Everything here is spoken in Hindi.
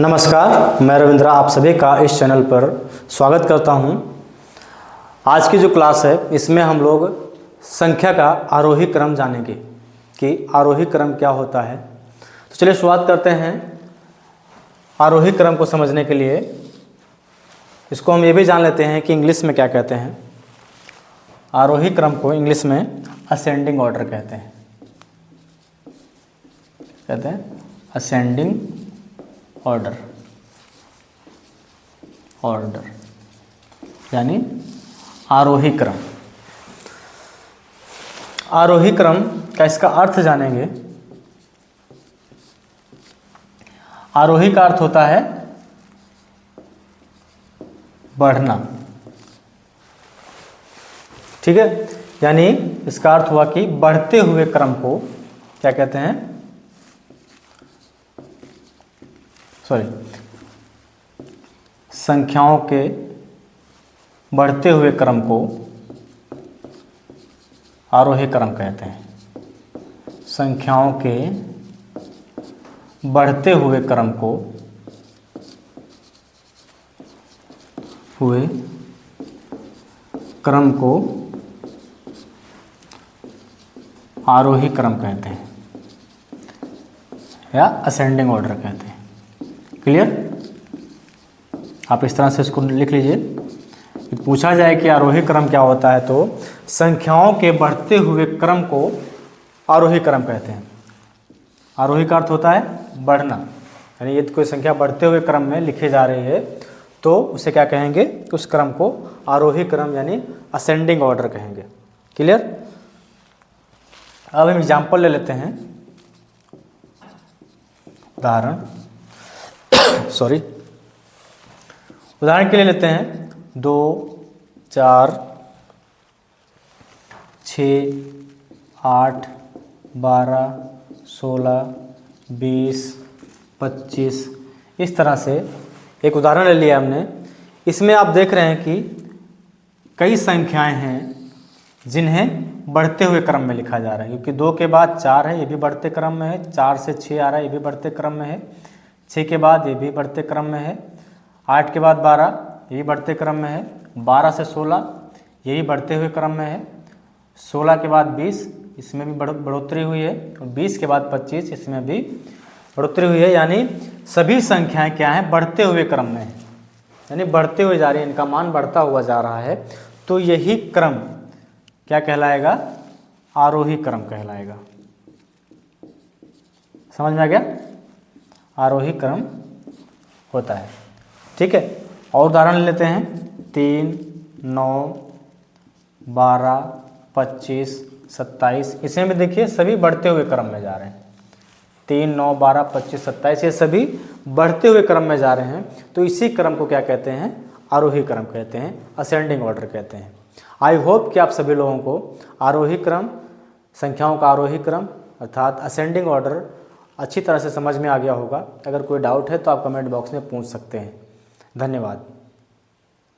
नमस्कार, मैं रविंद्र आप सभी का इस चैनल पर स्वागत करता हूं। आज की जो क्लास है इसमें हम लोग संख्या का आरोही क्रम जानेंगे कि आरोही क्रम क्या होता है। तो चलिए शुरुआत करते हैं। आरोही क्रम को समझने के लिए इसको हम ये भी जान लेते हैं कि इंग्लिश में क्या कहते हैं। आरोही क्रम को इंग्लिश में असेंडिंग ऑर्डर कहते हैं। असेंडिंग ऑर्डर यानी आरोही क्रम। आरोही क्रम का इसका अर्थ जानेंगे। आरोही का अर्थ होता है बढ़ना, ठीक है। यानी इसका अर्थ हुआ कि बढ़ते हुए क्रम को क्या कहते हैं, संख्याओं के बढ़ते हुए क्रम को आरोही क्रम कहते हैं। संख्याओं के बढ़ते हुए क्रम को आरोही क्रम कहते हैं या असेंडिंग ऑर्डर कहते हैं। क्लियर? आप इस तरह से इसको लिख लीजिए। पूछा जाए कि आरोही क्रम क्या होता है तो संख्याओं के बढ़ते हुए क्रम को आरोही क्रम कहते हैं। आरोही का अर्थ होता है बढ़ना, यानी यदि कोई संख्या बढ़ते हुए क्रम में लिखी जा रही है तो उसे क्या कहेंगे, उस क्रम को आरोही क्रम यानी असेंडिंग ऑर्डर कहेंगे। क्लियर? अब हम एग्जाम्पल ले लेते हैं। उदाहरण के लिए लेते हैं 2, 4, 6, 8, 12, 16, 20, 25 इस तरह से एक उदाहरण ले लिया हमने। इसमें आप देख रहे हैं कि कई संख्याएं हैं जिन्हें बढ़ते हुए क्रम में लिखा जा रहा है, क्योंकि 2 के बाद 4 है, ये भी बढ़ते क्रम में है। 4 से 6 आ रहा है, ये भी बढ़ते क्रम में है। 6 के बाद ये भी बढ़ते क्रम में है। 8 के बाद 12 ये भी बढ़ते क्रम में है। 12 से 16 ये भी बढ़ते हुए क्रम में है। 16 के बाद 20 इसमें भी बढ़ोतरी हुई है। और 20 के बाद 25 इसमें भी बढ़ोतरी हुई है। यानी सभी संख्याएं क्या हैं, बढ़ते हुए क्रम में है, यानी बढ़ते हुए जा रही है, इनका मान बढ़ता हुआ जा रहा है। तो यही क्रम क्या कहलाएगा, आरोही क्रम कहलाएगा। समझ में आ गया? आरोही क्रम होता है, ठीक है। और उदाहरण लेते हैं 3, 9, 12, 25, 27 इसमें भी देखिए सभी बढ़ते हुए क्रम में जा रहे हैं। 3, 9, 12, 25, 27 ये सभी बढ़ते हुए क्रम में जा रहे हैं। तो इसी क्रम को क्या कहते हैं, आरोही क्रम कहते हैं, असेंडिंग ऑर्डर कहते हैं। आई होप कि आप सभी लोगों को आरोही क्रम, संख्याओं का आरोही क्रम अर्थात असेंडिंग ऑर्डर अच्छी तरह से समझ में आ गया होगा। अगर कोई डाउट है तो आप कमेंट बॉक्स में पूछ सकते हैं। धन्यवाद।